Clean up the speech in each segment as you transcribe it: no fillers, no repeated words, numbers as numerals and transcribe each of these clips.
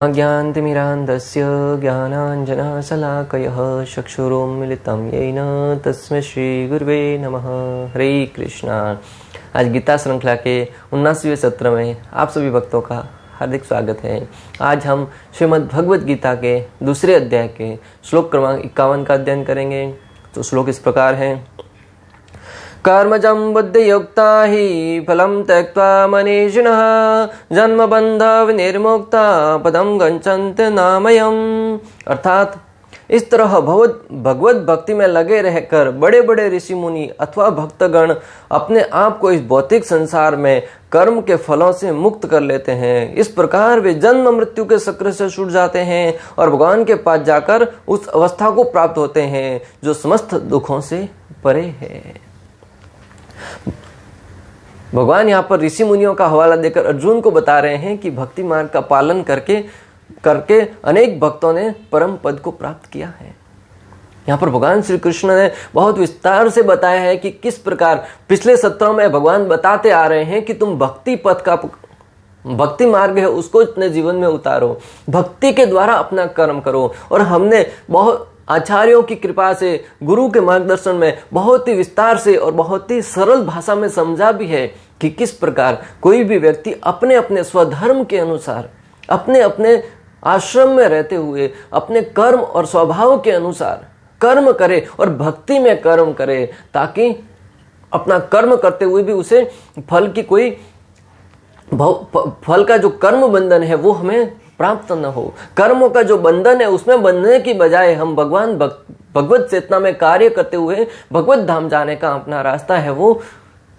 ज्ञानतिमिरान्धस्य ज्ञानाञ्जनशलाकयः चक्षुरुन्मिलितं येन तस्मै श्रीगुरुवे नमः। हरे कृष्णा। आज गीता श्रृंखला के 79वें सत्र में आप सभी भक्तों का हार्दिक स्वागत है। आज हम श्रीमद् भगवद गीता के दूसरे अध्याय के श्लोक क्रमांक 51 का अध्ययन करेंगे। तो श्लोक इस प्रकार है। कर्मजं बुद्धियुक्ता हि फलं त्यक्त्वा मनीषिणः जन्मबन्ध विनिर्मुक्ता पदं गच्छन्ति नामयम्। अर्थात इस तरह भगवत भक्ति में लगे रहकर बड़े बड़े ऋषि मुनि अथवा भक्तगण अपने आप को इस भौतिक संसार में कर्म के फलों से मुक्त कर लेते हैं। इस प्रकार वे जन्म मृत्यु के चक्र से छूट जाते हैं और भगवान के पास जाकर उस अवस्था को प्राप्त होते हैं जो समस्त दुखों से परे है। भगवान यहाँ पर ऋषि मुनियों का हवाला देकर अर्जुन को बता रहे हैं कि भक्ति मार्ग का पालन करके अनेक भक्तों ने परम पद को प्राप्त किया है। यहाँ पर भगवान श्री कृष्ण ने बहुत विस्तार से बताया है कि किस प्रकार पिछले सत्रों में भगवान बताते आ रहे हैं कि तुम भक्ति मार्ग है उसको अपने जीवन में उतारो, भक्ति के द्वारा अपना कर्म करो। और हमने बहुत आचार्यों की कृपा से गुरु के मार्गदर्शन में बहुत ही विस्तार से और बहुत ही सरल भाषा में समझा भी है कि किस प्रकार कोई भी व्यक्ति अपने अपने स्वधर्म के अनुसार अपने अपने आश्रम में रहते हुए अपने कर्म और स्वभाव के अनुसार कर्म करे और भक्ति में कर्म करे, ताकि अपना कर्म करते हुए भी उसे फल का जो कर्म बंधन है वो हमें प्राप्त न हो। कर्मों का जो बंधन है उसमें बंधने की बजाय हम भगवत चेतना में कार्य करते हुए भगवत धाम जाने का अपना रास्ता है वो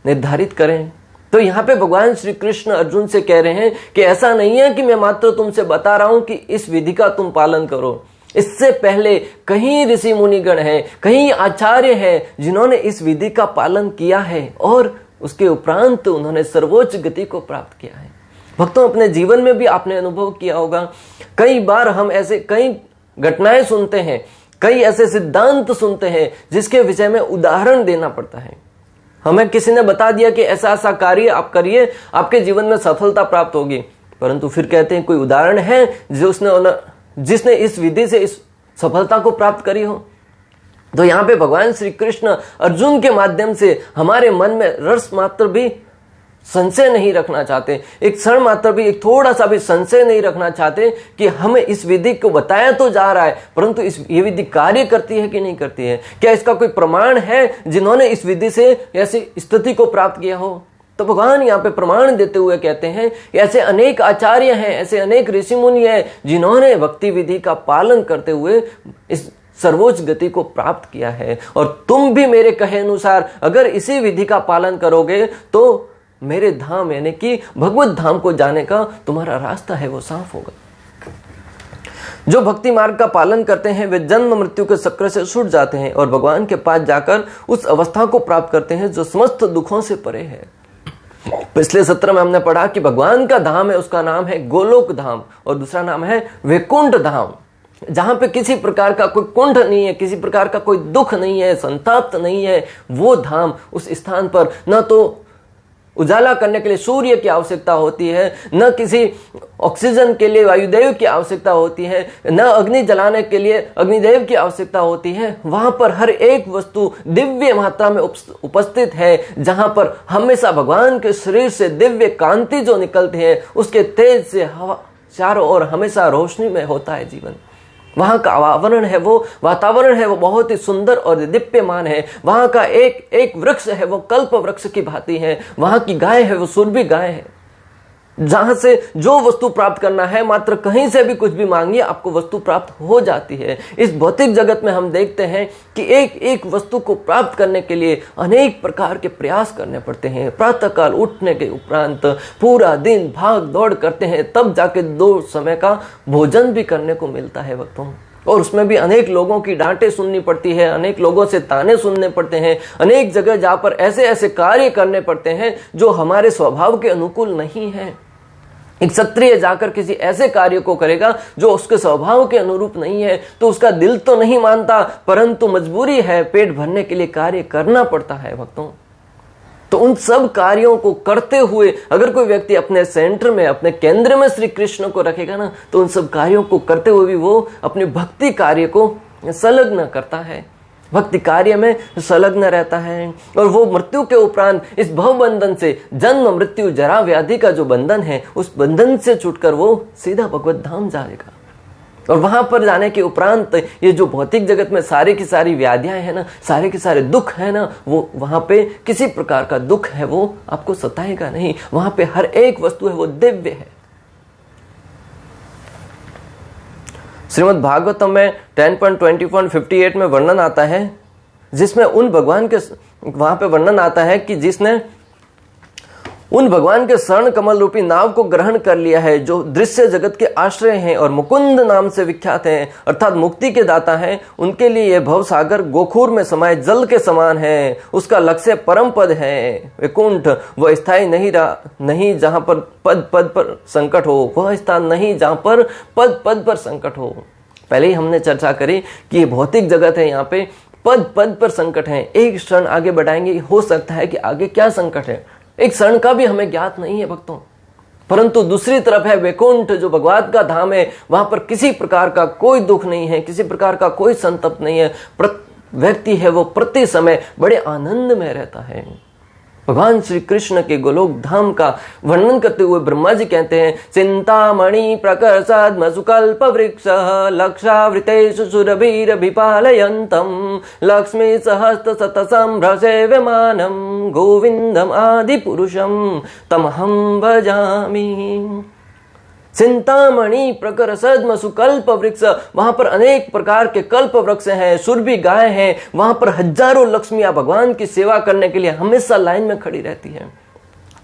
निर्धारित करें। तो यहाँ पे भगवान श्री कृष्ण अर्जुन से कह रहे हैं कि ऐसा नहीं है कि मैं मात्र तुमसे बता रहा हूं कि इस विधि का तुम पालन करो। इससे पहले कहीं ऋषि मुनिगण हैं, कहीं आचार्य हैं जिन्होंने इस विधि का पालन किया है और उसके उपरांत उन्होंने सर्वोच्च गति को प्राप्त किया है। भक्तों, अपने जीवन में भी आपने अनुभव किया होगा, कई बार हम ऐसे कई घटनाएं सुनते हैं, कई ऐसे सिद्धांत सुनते हैं जिसके विषय में उदाहरण देना पड़ता है। हमें किसी ने बता दिया कि ऐसा ऐसा कार्य आप करिए, आपके जीवन में सफलता प्राप्त होगी, परंतु फिर कहते हैं कोई उदाहरण है जिसने इस विधि से इस सफलता को प्राप्त करी हो। तो यहाँ पे भगवान श्री कृष्ण अर्जुन के माध्यम से हमारे मन में रस मात्र भी संशय नहीं रखना चाहते, एक क्षण मात्र भी, एक थोड़ा सा भी संशय नहीं रखना चाहते कि हमें इस विधि को बताया तो जा रहा है, परंतु ये विधि कार्य करती है कि नहीं करती है, क्या इसका कोई प्रमाण है जिन्होंने इस विधि से ऐसी स्थिति को प्राप्त किया हो। तो भगवान यहाँ पे प्रमाण देते हुए कहते हैं ऐसे अनेक आचार्य हैं, ऐसे अनेक ऋषि मुनि हैं जिन्होंने भक्ति विधि का पालन करते हुए इस सर्वोच्च गति को प्राप्त किया है। और तुम भी मेरे कहे अनुसार अगर इसी विधि का पालन करोगे तो मेरे धाम यानी कि भगवत धाम को जाने का तुम्हारा रास्ता है वो साफ होगा। जो भक्ति मार्ग का पालन करते हैं वे जन्म मृत्यु के चक्र से छूट जाते हैं और भगवान के पास जाकर उस अवस्था को प्राप्त करते हैं जो समस्त दुखों से परे है। पिछले सत्र में हमने पढ़ा कि भगवान का धाम है, उसका नाम है गोलोक धाम और दूसरा नाम है वैकुंठ धाम, जहां पे किसी प्रकार का कोई कुंठ नहीं है, किसी प्रकार का कोई दुख नहीं है, संताप नहीं है। वो धाम, उस स्थान पर न तो उजाला करने के लिए सूर्य की आवश्यकता होती है, न किसी ऑक्सीजन के लिए वायुदेव की आवश्यकता होती है, न अग्नि जलाने के लिए अग्निदेव की आवश्यकता होती है। वहां पर हर एक वस्तु दिव्य मात्रा में उपस्थित है, जहां पर हमेशा भगवान के शरीर से दिव्य कांति जो निकलती है उसके तेज से हवा चारों ओर हमेशा रोशनी में होता है जीवन। वहां का वातावरण है वो बहुत ही सुंदर और दीप्यमान है। वहां का एक एक वृक्ष है वो कल्प वृक्ष की भांति है। वहां की गाय है वो सुरभि गाय है, जहां से जो वस्तु प्राप्त करना है मात्र कहीं से भी कुछ भी मांगिए आपको वस्तु प्राप्त हो जाती है। इस भौतिक जगत में हम देखते हैं कि एक एक वस्तु को प्राप्त करने के लिए अनेक प्रकार के प्रयास करने पड़ते हैं। प्रातःकाल उठने के उपरांत पूरा दिन भाग दौड़ करते हैं, तब जाके 2 समय का भोजन भी करने को मिलता है भक्तों। और उसमें भी अनेक लोगों की डांटें सुननी पड़ती है, अनेक लोगों से ताने सुनने पड़ते हैं, अनेक जगह जहां पर ऐसे ऐसे कार्य करने पड़ते हैं जो हमारे स्वभाव के अनुकूल नहीं है। एक क्षत्रिय जाकर किसी ऐसे कार्य को करेगा जो उसके स्वभाव के अनुरूप नहीं है तो उसका दिल तो नहीं मानता, परंतु मजबूरी है, पेट भरने के लिए कार्य करना पड़ता है भक्तों। तो उन सब कार्यों को करते हुए अगर कोई व्यक्ति अपने सेंटर में, अपने केंद्र में श्री कृष्ण को रखेगा ना, तो उन सब कार्यों को करते हुए भी वो अपने भक्ति कार्य को संलग्न करता है, भक्ति कार्य में संलग्न रहता है। और वो मृत्यु के उपरांत इस भव बंधन से, जन्म मृत्यु जरा व्याधि का जो बंधन है, उस बंधन से छूटकर वो सीधा भगवत धाम जाएगा। और वहां पर जाने के उपरांत ये जो भौतिक जगत में सारी की सारी व्याधियां है ना, सारे के सारे दुख है ना, वो वहां पे किसी प्रकार का दुख है वो आपको सताएगा नहीं। वहां पे हर एक वस्तु है वो दिव्य है। श्रीमद् भागवतम में 10.20.58 में वर्णन आता है, जिसमें उन भगवान के वहां पे वर्णन आता है कि जिसने उन भगवान के शरण कमल रूपी नाव को ग्रहण कर लिया है, जो दृश्य जगत के आश्रय हैं और मुकुंद नाम से विख्यात हैं, अर्थात मुक्ति के दाता हैं, उनके लिए यह भव सागर गोखूर में समाये जल के समान है। उसका लक्ष्य परम पद है, वैकुंठ। वह स्थायी नहीं जहां पर पद पद पर संकट हो, वह स्थान नहीं जहां पर पद पद पर संकट हो। पहले ही हमने चर्चा करी कि ये भौतिक जगत है, यहाँ पे पद पद पर संकट है। एक क्षण आगे बढ़ाएंगे, हो सकता है कि आगे क्या संकट है, एक क्षण का भी हमें ज्ञात नहीं है भक्तों। परंतु दूसरी तरफ है वैकुंठ, जो भगवान का धाम है। वहां पर किसी प्रकार का कोई दुख नहीं है, किसी प्रकार का कोई संताप नहीं है। व्यक्ति है वो प्रति समय बड़े आनंद में रहता है। भगवान श्री कृष्ण के गोलोक धाम का वर्णन करते हुए ब्रह्मा जी कहते हैं, चिंतामणि प्रकर्षाद्म सुकल्प वृक्ष लक्षावृतेषु सुरभिरभिपालयन्तम् लक्ष्मी सहस्त्र शतसंभ्रसेव्यमानं गोविंदम आदि पुरुषम तमहं भजामि। चिंतामणि प्रकर सद्म सुकल्प वृक्ष, वहां पर अनेक प्रकार के कल्प वृक्ष हैं, सुरभि गाय हैं। वहां पर हजारों लक्ष्मियां भगवान की सेवा करने के लिए हमेशा लाइन में खड़ी रहती हैं।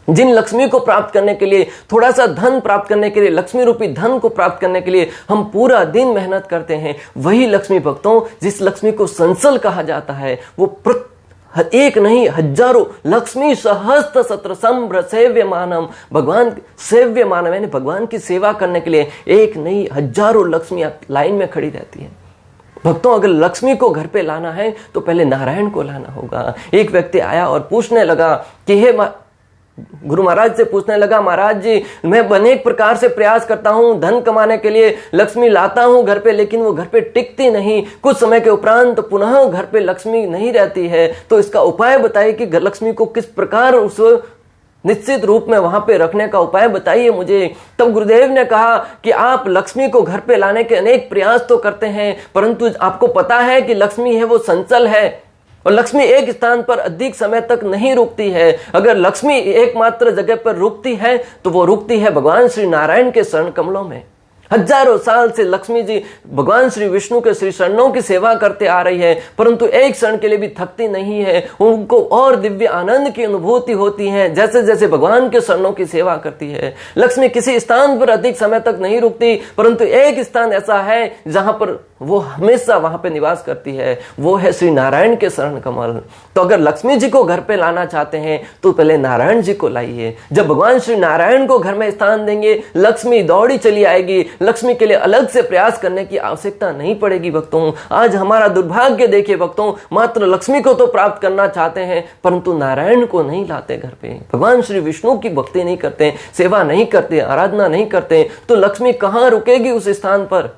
जिन लक्ष्मी को प्राप्त करने के लिए, थोड़ा सा धन प्राप्त करने के लिए, लक्ष्मी रूपी धन को प्राप्त करने के लिए हम पूरा दिन मेहनत करते हैं, वही लक्ष्मी भक्तों, जिस लक्ष्मी को संसल कहा जाता है, वो एक नहीं हजारों लक्ष्मी सहस्त्र सत्र संभ्र सेव्य मानम, भगवान सेव्य मानव यानी भगवान की सेवा करने के लिए एक नहीं हजारों लक्ष्मियां लाइन में खड़ी रहती हैं। भक्तों, अगर लक्ष्मी को घर पे लाना है तो पहले नारायण को लाना होगा। एक व्यक्ति आया और पूछने लगा कि हे गुरु महाराज से पूछने लगा, महाराज जी मैं अनेक प्रकार से प्रयास करता हूं, धन कमाने के लिए लक्ष्मी लाता हूं घर पे, लेकिन वो घर पे टिकती नहीं। कुछ समय के उपरांत पुनः घर पे लक्ष्मी नहीं रहती है, तो इसका उपाय बताइए कि लक्ष्मी को किस प्रकार उस निश्चित रूप में वहां पे रखने का उपाय बताइए मुझे। तब गुरुदेव ने कहा कि आप लक्ष्मी को घर पे लाने के अनेक प्रयास तो करते हैं, परंतु आपको पता है कि लक्ष्मी है वो संचल है और लक्ष्मी एक स्थान पर अधिक समय तक नहीं रुकती है। अगर लक्ष्मी एकमात्र जगह पर रुकती है तो वो रुकती है भगवान श्री नारायण के शरण कमलों में। हजारों साल से लक्ष्मी जी भगवान श्री विष्णु के श्री चरणों की सेवा करते आ रही है, परंतु एक क्षण के लिए भी थकती नहीं है। उनको और दिव्य आनंद की अनुभूति होती है जैसे जैसे भगवान के चरणों की सेवा करती है। लक्ष्मी किसी स्थान पर अधिक समय तक नहीं रुकती, परंतु एक स्थान ऐसा है जहां पर वो हमेशा वहां पे निवास करती है, वो है श्री नारायण के शरण कमल। तो अगर लक्ष्मी जी को घर पे लाना चाहते हैं तो पहले नारायण जी को लाइए। जब भगवान श्री नारायण को घर में स्थान देंगे, लक्ष्मी दौड़ी चली आएगी। लक्ष्मी के लिए अलग से प्रयास करने की आवश्यकता नहीं पड़ेगी। भक्तों, आज हमारा दुर्भाग्य देखिए भक्तों, मात्र लक्ष्मी को तो प्राप्त करना चाहते हैं परंतु नारायण को नहीं लाते घर पे। भगवान श्री विष्णु की भक्ति नहीं करते, सेवा नहीं करते, आराधना नहीं करते, तो लक्ष्मी कहां रुकेगी उस स्थान पर।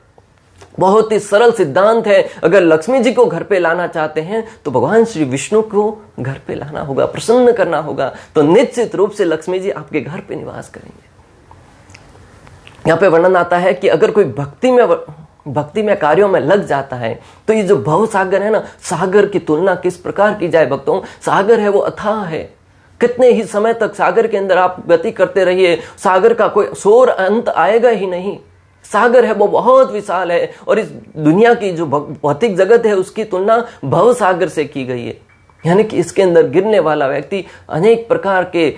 बहुत ही सरल सिद्धांत है, अगर लक्ष्मी जी को घर पे लाना चाहते हैं तो भगवान श्री विष्णु को घर पे लाना होगा, प्रसन्न करना होगा, तो निश्चित रूप से लक्ष्मी जी आपके घर पे निवास करेंगे। यहाँ पे वर्णन आता है कि अगर कोई भक्ति में कार्यों में लग जाता है तो ये जो भव सागर है ना, सागर की तुलना किस प्रकार की जाए भक्तों। सागर है वो अथाह है, कितने ही समय तक सागर के अंदर आप गति करते रहिए, सागर का कोई शोर अंत आएगा ही नहीं। सागर है वो बहुत विशाल है और इस दुनिया की जो भौतिक जगत है उसकी तुलना भव सागर से की गई है। यानी कि इसके अंदर गिरने वाला व्यक्ति अनेक प्रकार के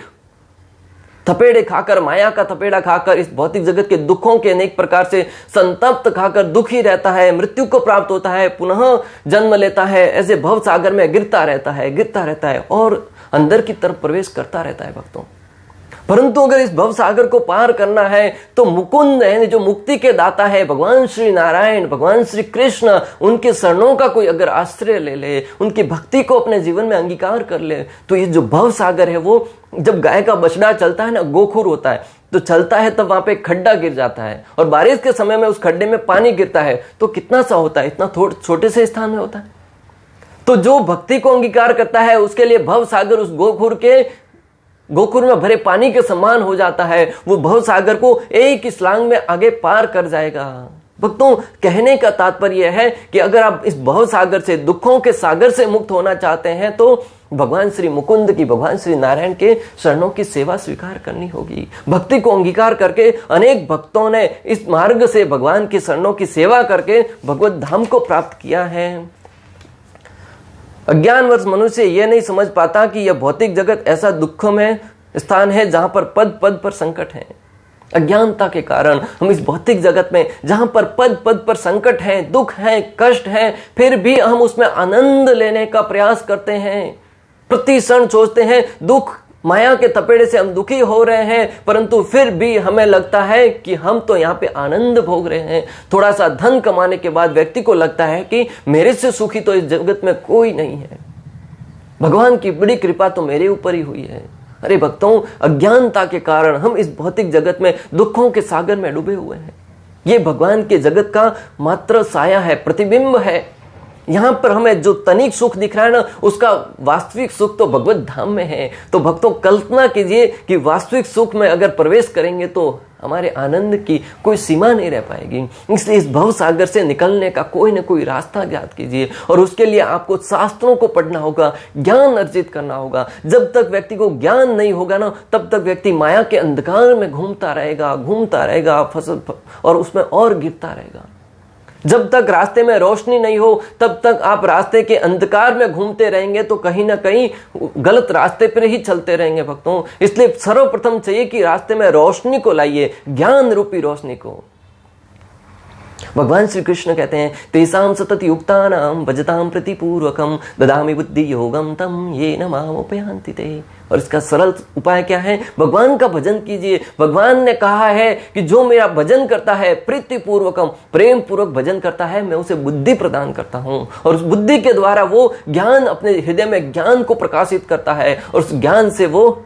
थपेड़े खाकर, माया का थपेड़ा खाकर, इस भौतिक जगत के दुखों के अनेक प्रकार से संतप्त खाकर दुखी रहता है, मृत्यु को प्राप्त होता है, पुनः जन्म लेता है, ऐसे भव सागर में गिरता रहता है और अंदर की तरफ प्रवेश करता रहता है भक्तों। परंतु अगर इस भव सागर को पार करना है तो मुकुंद है, जो मुक्ति के दाता है, भगवान श्री नारायण, भगवान श्री कृष्ण, उनके शरणों का कोई अगर आश्रय ले ले, उनकी भक्ति को अपने जीवन में अंगीकार कर ले, तो ये जो भव सागर है वो, जब गाय का बछड़ा चलता है ना, गोखुर होता है तो चलता है, तब वहां पे एक खड्डा गिर जाता है और बारिश के समय में उस खड्डे में पानी गिरता है, तो कितना सा होता है, इतना छोटे से स्थान में होता है। तो जो भक्ति को अंगीकार करता है उसके लिए भव सागर उस गोखुर में भरे पानी के समान हो जाता है। वो भव सागर को एक ही छलांग में आगे पार कर जाएगा। भक्तों, कहने का तात्पर्य है कि अगर आप इस भव सागर से, दुखों के सागर से मुक्त होना चाहते हैं तो भगवान श्री मुकुंद की, भगवान श्री नारायण के शरणों की सेवा स्वीकार करनी होगी। भक्ति को अंगीकार करके अनेक भक्तों ने इस मार्ग से भगवान की शरणों की सेवा करके भगवत धाम को प्राप्त किया है। अज्ञानवश मनुष्य यह नहीं समझ पाता कि यह भौतिक जगत ऐसा दुखमय स्थान है जहां पर पद पद पर संकट है। अज्ञानता के कारण हम इस भौतिक जगत में, जहां पर पद पद पर संकट है, दुख है, कष्ट है, फिर भी हम उसमें आनंद लेने का प्रयास करते हैं। प्रति क्षण सोचते हैं दुख, माया के थपेड़े से हम दुखी हो रहे हैं, परंतु फिर भी हमें लगता है कि हम तो यहाँ पे आनंद भोग रहे हैं। थोड़ा सा धन कमाने के बाद व्यक्ति को लगता है कि मेरे से सुखी तो इस जगत में कोई नहीं है, भगवान की बड़ी कृपा तो मेरे ऊपर ही हुई है। अरे भक्तों, अज्ञानता के कारण हम इस भौतिक जगत में दुखों के सागर में डूबे हुए हैं। ये भगवान के जगत का मात्र साया है, प्रतिबिंब है। यहां पर हमें जो तनिक सुख दिख रहा है ना, उसका वास्तविक सुख तो भगवत धाम में है। तो भक्तों, कल्पना कीजिए कि वास्तविक सुख में अगर प्रवेश करेंगे तो हमारे आनंद की कोई सीमा नहीं रह पाएगी। इसलिए इस भव सागर से निकलने का कोई ना कोई रास्ता ज्ञात कीजिए, और उसके लिए आपको शास्त्रों को पढ़ना होगा, ज्ञान अर्जित करना होगा। जब तक व्यक्ति को ज्ञान नहीं होगा ना, तब तक व्यक्ति माया के अंधकार में घूमता रहेगा फसल, और उसमें और गिरता रहेगा। जब तक रास्ते में रोशनी नहीं हो तब तक आप रास्ते के अंधकार में घूमते रहेंगे, तो कहीं ना कहीं गलत रास्ते पर ही चलते रहेंगे भक्तों। इसलिए सर्वप्रथम चाहिए कि रास्ते में रोशनी को लाइए, ज्ञान रूपी रोशनी को। भगवान श्री कृष्ण कहते हैं, तेसाम सतत युक्तानाम भजताम प्रतिपूर्वकम ददामि बुद्धि योगम तम ये न माम उपयान्ति ते। और इसका सरल उपाय क्या है? भगवान का भजन कीजिए। भगवान ने कहा है कि जो मेरा भजन करता है, प्रीतिपूर्वकम, प्रेम पूर्वक भजन करता है, मैं उसे बुद्धि प्रदान करता हूं, और उस बुद्धि के द्वारा वो ज्ञान, अपने हृदय में ज्ञान को प्रकाशित करता है, और उस ज्ञान से वो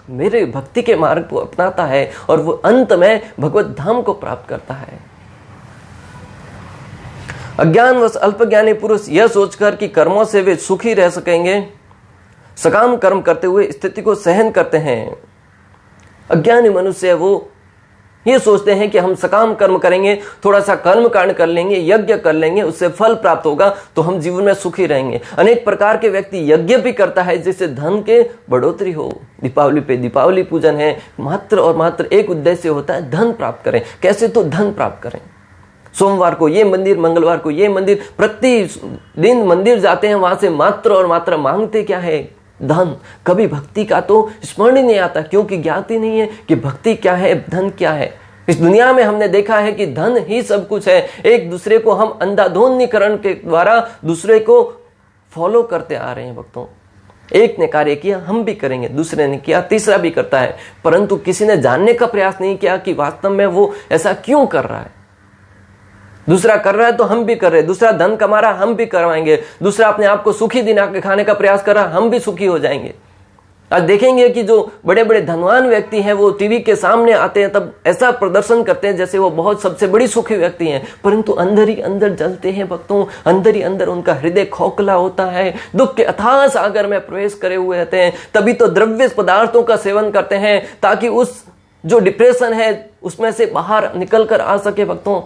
मेरे भक्ति के मार्ग को अपनाता है, और वो अंत में भगवत धाम को प्राप्त करता है। अज्ञानवश अल्पज्ञानी पुरुष यह सोचकर कि कर्मों से वे सुखी रह सकेंगे, सकाम कर्म करते हुए स्थिति को सहन करते हैं। अज्ञानी मनुष्य वो ये सोचते हैं कि हम सकाम कर्म करेंगे, थोड़ा सा कर्म कांड कर लेंगे, यज्ञ कर लेंगे, उससे फल प्राप्त होगा तो हम जीवन में सुखी रहेंगे। अनेक प्रकार के व्यक्ति यज्ञ भी करता है जिससे धन के बढ़ोतरी हो। दीपावली पे दीपावली पूजन है, मात्र और मात्र एक उद्देश्य होता है, धन प्राप्त करें। कैसे? तो धन प्राप्त करें। सोमवार को ये मंदिर, मंगलवार को ये मंदिर, प्रतिदिन मंदिर जाते हैं, वहां से मात्र और मात्र मांगते क्या है? धन। कभी भक्ति का तो स्मरण ही नहीं आता, क्योंकि ज्ञात ही नहीं है कि भक्ति क्या है, धन क्या है। इस दुनिया में हमने देखा है कि धन ही सब कुछ है। एक दूसरे को हम अंधाधुंधीकरण के द्वारा दूसरे को फॉलो करते आ रहे हैं भक्तों। एक ने कार्य किया, हम भी करेंगे, दूसरे ने किया, तीसरा भी करता है, परंतु किसी ने जानने का प्रयास नहीं किया कि वास्तव में वो ऐसा क्यों कर रहा है। दूसरा कर रहा है तो हम भी कर रहे हैं, दूसरा धन कमा रहा, हम भी करवाएंगे, दूसरा अपने आप को सुखी दिखाने का प्रयास कर रहा, हम भी सुखी हो जाएंगे। आज देखेंगे कि जो बड़े बड़े धनवान व्यक्ति हैं वो टीवी के सामने आते हैं, तब ऐसा प्रदर्शन करते हैं जैसे वो बहुत सबसे बड़ी सुखी व्यक्ति हैं, परंतु अंदर ही अंदर जलते हैं भक्तों। अंदर ही अंदर उनका हृदय खोखला होता है, दुख के अथाह सागर में प्रवेश करे हुए रहते हैं। तभी तो द्रव्य पदार्थों का सेवन करते हैं ताकि उस जो डिप्रेशन है उसमें से बाहर निकल कर आ सके भक्तों।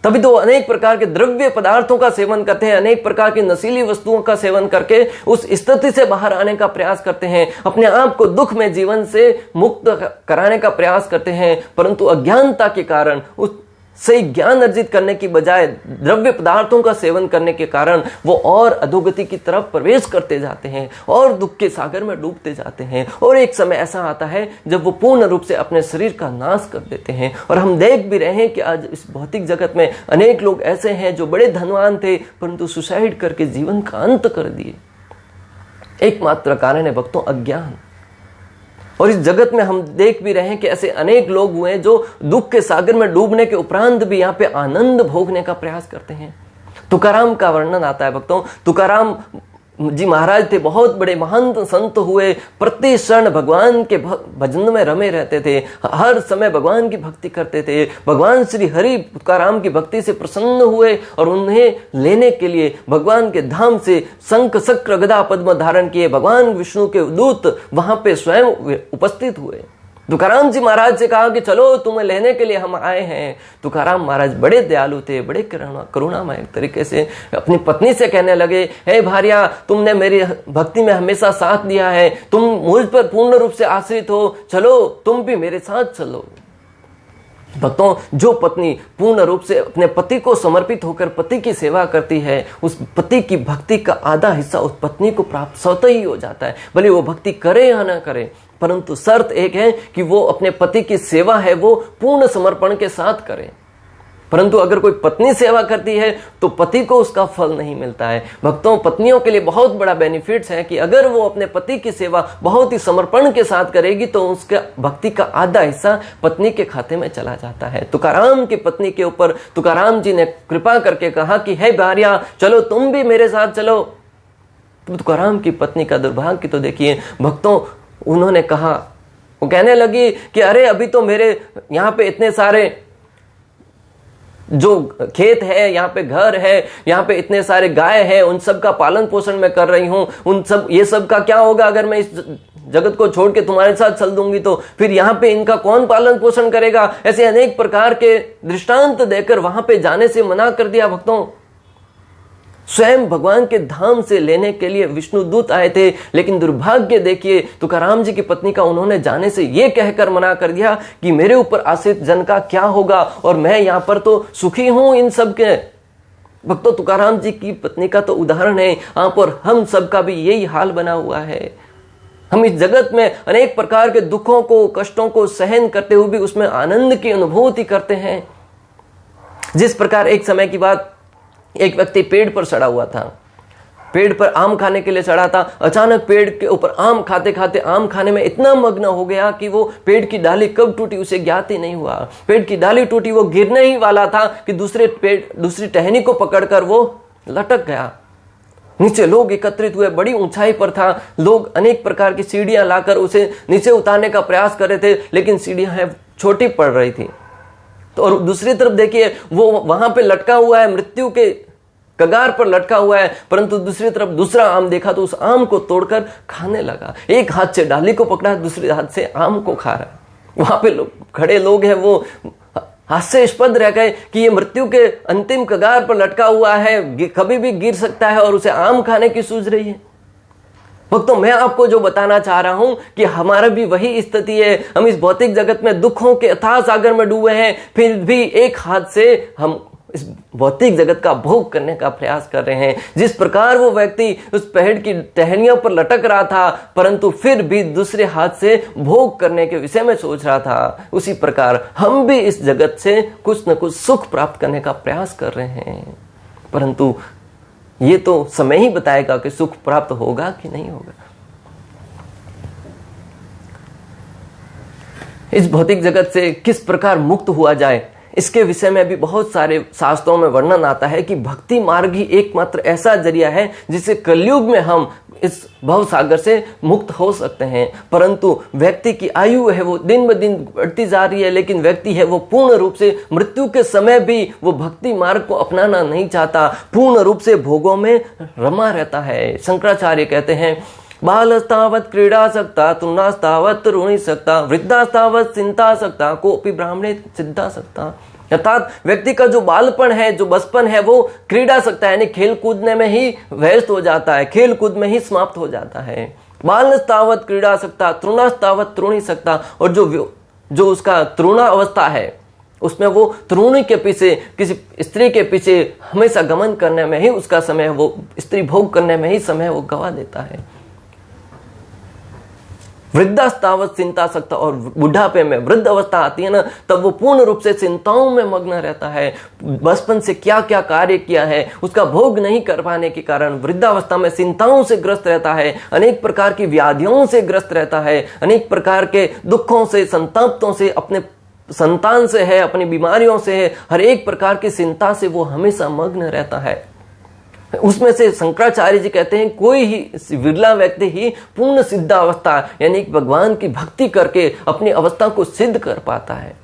तभी तो अनेक प्रकार के द्रव्य पदार्थों का सेवन करते हैं, अनेक प्रकार की नशीली वस्तुओं का सेवन करके उस स्थिति से बाहर आने का प्रयास करते हैं, अपने आप को दुख में जीवन से मुक्त कराने का प्रयास करते हैं। परंतु अज्ञानता के कारण उस सही ज्ञान अर्जित करने की बजाय द्रव्य पदार्थों का सेवन करने के कारण वो और अधोगति की तरफ प्रवेश करते जाते हैं और दुख के सागर में डूबते जाते हैं। और एक समय ऐसा आता है जब वो पूर्ण रूप से अपने शरीर का नाश कर देते हैं। और हम देख भी रहे हैं कि आज इस भौतिक जगत में अनेक लोग ऐसे हैं जो बड़े धनवान थे परंतु सुसाइड करके जीवन का अंत कर दिए। एकमात्र कारण है भक्तों अज्ञान। और इस जगत में हम देख भी रहे हैं कि ऐसे अनेक लोग हुए हैं जो दुख के सागर में डूबने के उपरांत भी यहाँ पे आनंद भोगने का प्रयास करते हैं। तुकाराम का वर्णन आता है भक्तों। तुकाराम जी महाराज थे, बहुत बड़े महंत संत हुए, प्रति क्षण भगवान के भजन में रमे रहते थे, हर समय भगवान की भक्ति करते थे। भगवान श्री हरि तुकाराम की भक्ति से प्रसन्न हुए और उन्हें लेने के लिए भगवान के धाम से शंख चक्र गदा पद्म धारण किए भगवान विष्णु के दूत वहां पे स्वयं उपस्थित हुए। तुकाराम जी महाराज से कहा कि चलो तुम्हें लेने के लिए हम आए हैं। तुकाराम महाराज बड़े दयालु थे, बड़े करुणामय तरीके से अपनी पत्नी से कहने लगे, हे भार्या, तुमने मेरी भक्ति में हमेशा साथ दिया है, तुम मुझ पर पूर्ण रूप से आश्रित हो, चलो तुम भी मेरे साथ चलो। भक्तों, जो पत्नी पूर्ण रूप से अपने पति को समर्पित होकर पति की सेवा करती है, उस पति की भक्ति का आधा हिस्सा उस पत्नी को प्राप्त स्वतः ही हो जाता है। भले वो भक्ति करे या ना करे, परंतु शर्त एक है कि वो अपने पति की सेवा है वो पूर्ण समर्पण के साथ करे। परंतु अगर कोई पत्नी सेवा करती है तो पति को उसका फल नहीं मिलता है। भक्तों, पत्नियों के लिए बहुत बड़ा बेनिफिट्स है कि अगर वो अपने पति की सेवा बहुत ही समर्पण के साथ करेगी तो उसके भक्ति का आधा हिस्सा पत्नी के खाते में चला जाता है। तुकाराम की पत्नी के ऊपर तुकाराम जी ने कृपा करके कहा कि हे भार्या, चलो तुम भी मेरे साथ चलो। तो तुकाराम की पत्नी का दुर्भाग्य तो देखिए भक्तों, उन्होंने कहा, वो कहने लगी कि अरे अभी तो मेरे यहाँ पे इतने सारे जो खेत है, यहाँ पे घर है, यहाँ पे इतने सारे गाय है, उन सब का पालन पोषण मैं कर रही हूँ। उन सब ये सब का क्या होगा अगर मैं इस जगत को छोड़ के तुम्हारे साथ चल दूंगी तो फिर यहाँ पे इनका कौन पालन पोषण करेगा। ऐसे अनेक प्रकार के दृष्टांत देकर वहां पे जाने से मना कर दिया। भक्तों, स्वयं भगवान के धाम से लेने के लिए विष्णु दूत आए थे, लेकिन दुर्भाग्य देखिए तुकाराम जी की पत्नी का, उन्होंने जाने से यह कहकर मना कर दिया कि मेरे ऊपर आश्रित जन का क्या होगा और मैं यहां पर तो सुखी हूं इन सब के। भक्तों, तुकाराम जी की पत्नी का तो उदाहरण है आप और हम सबका भी यही हाल बना हुआ है। हम इस जगत में अनेक प्रकार के दुखों को, कष्टों को सहन करते हुए भी उसमें आनंद की अनुभूति करते हैं। जिस प्रकार एक समय की बात, एक व्यक्ति पेड़ पर चढ़ा हुआ था, पेड़ पर आम खाने के लिए चढ़ा था। अचानक पेड़ के ऊपर आम खाते खाते आम खाने में इतना मग्न हो गया कि वो पेड़ की डाली कब टूटी उसे ज्ञात ही नहीं हुआ। पेड़ की डाली टूटी, वो गिरने ही वाला था कि दूसरी टहनी को पकड़कर वो लटक गया। नीचे लोग एकत्रित हुए, बड़ी ऊंचाई पर था, लोग अनेक प्रकार की सीढ़ियां लाकर उसे नीचे उतारने का प्रयास कर रहे थे, लेकिन सीढ़ियां छोटी पड़ रही थी। तो और दूसरी तरफ देखिए, वो वहां पे लटका हुआ है, मृत्यु के कगार पर लटका हुआ है, परंतु दूसरी तरफ दूसरा आम देखा तो उस आम को तोड़कर खाने लगा। एक हाथ से डाली को पकड़ा, दूसरे हाथ से आम को खा रहा है। वहां पे खड़े लोग हैं, वो हास्यास्पद रह गए कि ये मृत्यु के अंतिम कगार पर लटका हुआ है, कभी भी गिर सकता है और उसे आम खाने की सूझ रही है। भक्तों, मैं आपको जो बताना चाह रहा हूं कि हमारा भी वही स्थिति है। हम इस भौतिक जगत में दुखों के अथाह सागर में डूबे हैं, फिर भी एक हाथ से हम इस भौतिक जगत का भोग करने का प्रयास कर रहे हैं। जिस प्रकार वो व्यक्ति उस पेड़ की टहनियों पर लटक रहा था, परंतु फिर भी दूसरे हाथ से भोग करने के विषय में सोच रहा था, उसी प्रकार हम भी इस जगत से कुछ न कुछ सुख प्राप्त करने का प्रयास कर रहे हैं। परंतु ये तो समय ही बताएगा कि सुख प्राप्त होगा कि नहीं होगा। इस भौतिक जगत से किस प्रकार मुक्त हुआ जाए, इसके विषय में भी बहुत सारे शास्त्रों में वर्णन आता है कि भक्ति मार्ग ही एकमात्र ऐसा जरिया है जिससे कलयुग में हम इस भव सागर से मुक्त हो सकते हैं। परंतु व्यक्ति की आयु है वो दिन ब दिन बढ़ती जा रही है, लेकिन व्यक्ति है वो पूर्ण रूप से मृत्यु के समय भी वो भक्ति मार्ग को अपनाना नहीं चाहता, पूर्ण रूप से भोगों में रमा रहता है। शंकराचार्य कहते हैं, बालस्तावत् क्रीडा सकता, तरुणास्तावत् ऋणी सकता, वृद्धास्तावत् चिंता सकता, कोपि ब्राह्मणे सिद्धा सकता। अर्थात व्यक्ति का जो बालपन है, जो बचपन है, वो क्रीडा सकता है, यानी खेल कूदने में ही व्यस्त हो जाता है, खेल कूद में ही समाप्त हो जाता है। बालस्तावत् क्रीडा सकता, तरुणास्तावत् ऋणी सकता, और जो उसका तरुणा अवस्था है उसमें वो तरुणी के पीछे, किसी स्त्री के पीछे हमेशा गमन करने में ही उसका समय, वो स्त्री भोग करने में ही समय वो गवा देता है। वृद्धावस्थावत चिंता सकता, और बुढ़ापे में वृद्ध अवस्था आती है ना, तब वो पूर्ण रूप से चिंताओं में मग्न रहता है। बचपन से क्या क्या कार्य किया है उसका भोग नहीं कर पाने के कारण वृद्धावस्था में चिंताओं से ग्रस्त रहता है, अनेक प्रकार की व्याधियों से ग्रस्त रहता है, अनेक प्रकार के दुखों से, संतापों से, अपने संतान से है, अपनी बीमारियों से है, हर एक प्रकार की चिंता से वो हमेशा मग्न रहता है। उसमें से शंकराचार्य जी कहते हैं कोई ही विरला व्यक्ति ही पूर्ण सिद्धावस्था यानी भगवान की भक्ति करके अपनी अवस्था को सिद्ध कर पाता है।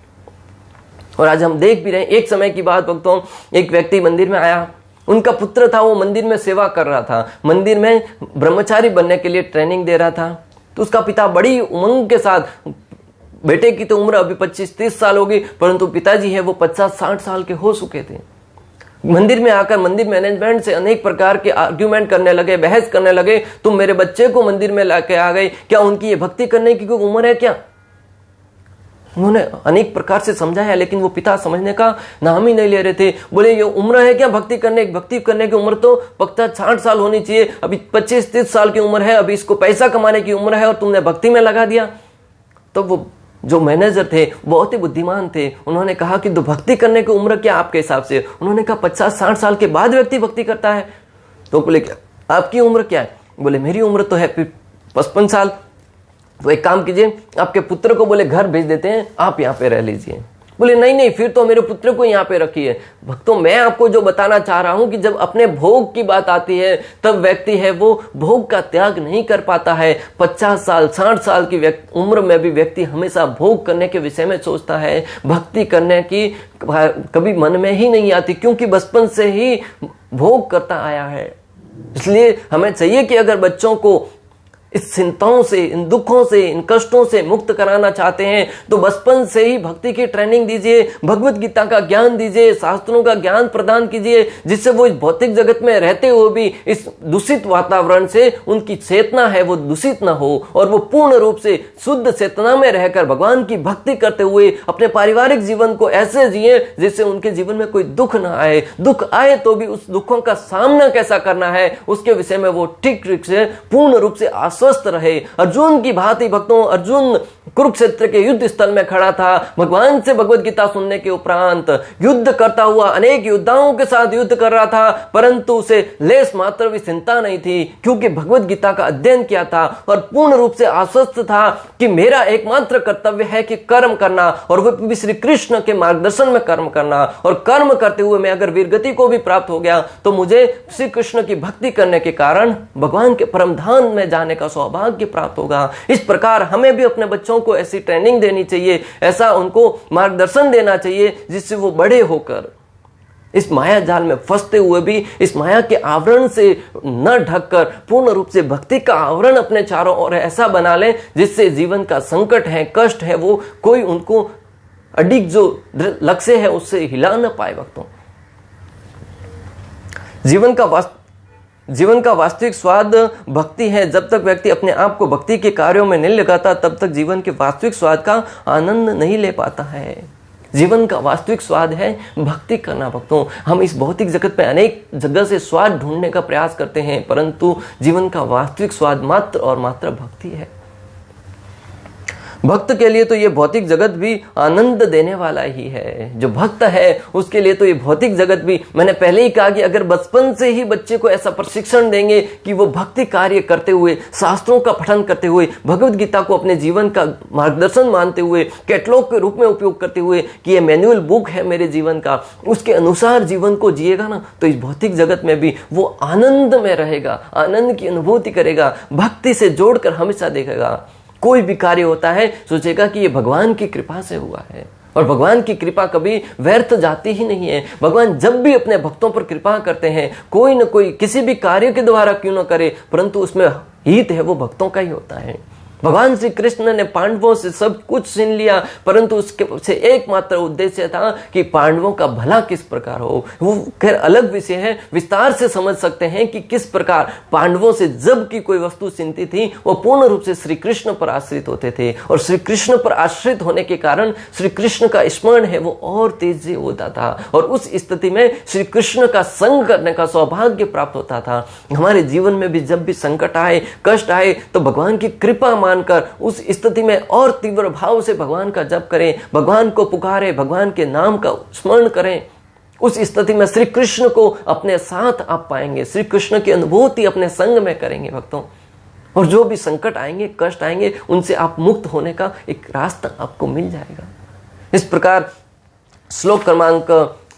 और आज हम देख भी रहे हैं, एक समय की बात भक्तों, एक व्यक्ति मंदिर में आया, उनका पुत्र था, वो मंदिर में सेवा कर रहा था, मंदिर में ब्रह्मचारी बनने के लिए ट्रेनिंग दे रहा था। तो उसका पिता बड़ी उमंग के साथ, बेटे की तो उम्र अभी 25-30 साल होगी, परंतु पिताजी है वो 50-60 साल के हो चुके थे। मंदिर में आकर मंदिर मैनेजमेंट से अनेक प्रकार के आर्ग्यूमेंट करने लगे, बहस करने लगे, तुम मेरे बच्चे को मंदिर में लाके आ गए, क्या उनकी ये भक्ति करने की कोई उम्र है क्या? उन्होंने अनेक प्रकार से समझाया, लेकिन वो पिता समझने का नाम ही नहीं ले रहे थे। बोले ये उम्र है क्या भक्ति करने की उम्र तो पक्का 60 साल होनी चाहिए, अभी 25-30 साल की उम्र है, अभी इसको पैसा कमाने की उम्र है और तुमने भक्ति में लगा दिया। तो वो जो मैनेजर थे बहुत ही बुद्धिमान थे, उन्होंने कहा कि तो भक्ति करने की उम्र क्या आपके हिसाब से? उन्होंने कहा 50-60 साल के बाद व्यक्ति भक्ति करता है। तो बोले क्या आपकी उम्र क्या है? बोले मेरी उम्र तो है 55 साल। तो एक काम कीजिए, आपके पुत्र को बोले घर भेज देते हैं, आप यहाँ पे रह लीजिए। बोले नहीं, फिर तो मेरे पुत्र को यहाँ पे रखिए। भक्तों, मैं आपको जो बताना चाह रहा हूं कि जब अपने भोग की बात आती है तब व्यक्ति है वो भोग का त्याग नहीं कर पाता है। 50 साल 60 साल की उम्र में भी व्यक्ति हमेशा भोग करने के विषय में सोचता है, भक्ति करने की कभी मन में ही नहीं आती, क्योंकि बचपन से ही भोग करता आया है। इसलिए हमें चाहिए कि अगर बच्चों को इस चिंताओं से, इन दुखों से, इन कष्टों से मुक्त कराना चाहते हैं तो बचपन से ही भक्ति की ट्रेनिंग दीजिए, भगवत गीता का ज्ञान दीजिए, शास्त्रों का ज्ञान प्रदान कीजिए, जिससे वो इस भौतिक जगत में रहते हुए भी इस दूषित वातावरण से उनकी चेतना है वो दूषित ना हो, और वो पूर्ण रूप से शुद्ध चेतना में रहकर भगवान की भक्ति करते हुए अपने पारिवारिक जीवन को ऐसे जिए जिससे उनके जीवन में कोई दुख ना आए। दुख आए तो भी उस दुखों का सामना कैसा करना है उसके विषय में वो ठीक से पूर्ण रूप से स्वस्थ रहे। अर्जुन की भांति भक्तों, अर्जुन कुरुक्षेत्र के युद्ध स्थल में खड़ा था, भगवान से भगवत गीता सुनने के उपरांत युद्ध करता हुआ अनेक योद्धाओं के साथ युद्ध कर रहा था, परंतु उसे लेस मात्र भी चिंता नहीं थी, क्योंकि भगवत गीता का अध्ययन किया था और पूर्ण रूप से आश्वस्त था कि मेरा एकमात्र कर्तव्य है कि कर्म करना, और वो भी श्री कृष्ण के मार्गदर्शन में कर्म करना, और कर्म करते हुए मैं अगर वीरगति को भी प्राप्त हो गया तो मुझे श्री कृष्ण की भक्ति करने के कारण भगवान के परम धाम में जाने का सौभाग्य प्राप्त होगा। इस प्रकार हमें भी अपने बच्चों को ऐसी ट्रेनिंग देनी चाहिए, ऐसा उनको मार्गदर्शन देना चाहिए जिससे वो बड़े होकर इस माया जाल में फंसते हुए भी इस माया के आवरण से न ढककर पूर्ण रूप से भक्ति का आवरण अपने चारों ओर ऐसा बना लें जिससे जीवन का संकट है, कष्ट है, वो कोई उनको अडिग जो लक्ष्य है उससे हिला न पाए। भक्तों, जीवन का वास्तविक स्वाद भक्ति है। जब तक व्यक्ति अपने आप को भक्ति के कार्यों में नहीं लगाता तब तक जीवन के वास्तविक स्वाद का आनंद नहीं ले पाता है। जीवन का वास्तविक स्वाद है भक्ति करना। भक्तों, हम इस भौतिक जगत में अनेक जगह से स्वाद ढूंढने का प्रयास करते हैं, परंतु जीवन का वास्तविक स्वाद मात्र और मात्र भक्ति है। भक्त के लिए तो ये भौतिक जगत भी आनंद देने वाला ही है। जो भक्त है उसके लिए तो ये भौतिक जगत भी, मैंने पहले ही कहा कि अगर बचपन से ही बच्चे को ऐसा प्रशिक्षण देंगे कि वो भक्ति कार्य करते हुए, शास्त्रों का पठन करते हुए, भगवत गीता को अपने जीवन का मार्गदर्शन मानते हुए, कैटलॉग के रूप में उपयोग करते हुए कि ये मैनुअल बुक है मेरे जीवन का, उसके अनुसार जीवन को जिएगा ना, तो इस भौतिक जगत में भी वो आनंद में रहेगा, आनंद की अनुभूति करेगा, भक्ति से जोड़कर हमेशा देखेगा। कोई भी कार्य होता है सोचेगा कि ये भगवान की कृपा से हुआ है, और भगवान की कृपा कभी व्यर्थ जाती ही नहीं है। भगवान जब भी अपने भक्तों पर कृपा करते हैं, कोई न कोई किसी भी कार्य के द्वारा क्यों न करे, परंतु उसमें हित है वो भक्तों का ही होता है। भगवान श्री कृष्ण ने पांडवों से सब कुछ छीन लिया, परंतु उसके पीछे एकमात्र उद्देश्य था कि पांडवों का भला किस प्रकार हो। वो खैर अलग विषय है, विस्तार से समझ सकते हैं कि किस प्रकार पांडवों से जब की कोई वस्तु छीनती थी वो पूर्ण रूप से श्री कृष्ण पर आश्रित होते थे, और श्री कृष्ण पर आश्रित होने के कारण श्री कृष्ण का स्मरण है वो और तेजी होता था, और उस स्थिति में श्री कृष्ण का संग करने का सौभाग्य प्राप्त होता था। हमारे जीवन में भी जब भी संकट आए, कष्ट आए, तो भगवान की कृपा मान मानकर उस स्थिति में और तीव्र भाव से भगवान का जप करें, भगवान को पुकारें, भगवान के नाम का स्मरण करें। उस स्थिति में श्री कृष्ण को अपने साथ आप पाएंगे, श्री कृष्ण की अनुभूति अपने संग में करेंगे भक्तों। और जो भी संकट आएंगे, कष्ट आएंगे, उनसे आप मुक्त होने का एक रास्ता आपको मिल जाएगा। इस प्रकार श्लोक क्रमांक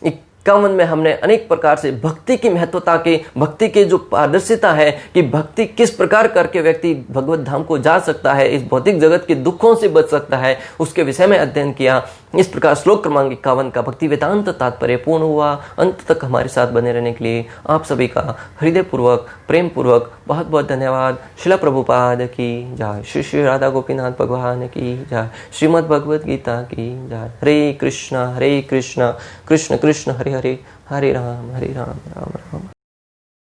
51 में हमने अनेक प्रकार से भक्ति की महत्वता के, भक्ति के जो पारदर्शिता है कि भक्ति किस प्रकार करके व्यक्ति भगवत धाम को जा सकता है, इस भौतिक जगत के दुखों से बच सकता है, उसके विषय में अध्ययन किया। इस प्रकार श्लोक क्रमांक 51 का भक्ति वेदांत तात्पर्य पूर्ण हुआ। अंत तक हमारे साथ बने रहने के लिए आप सभी का हृदय पूर्वक, प्रेम पूर्वक बहुत बहुत धन्यवाद। शिला प्रभुपाद की जय, श्री श्री राधा गोपीनाथ भगवान की जय, श्रीमद् भगवद गीता की जय। हरे कृष्ण कृष्ण कृष्ण हरे हरे, हरे राम राम राम।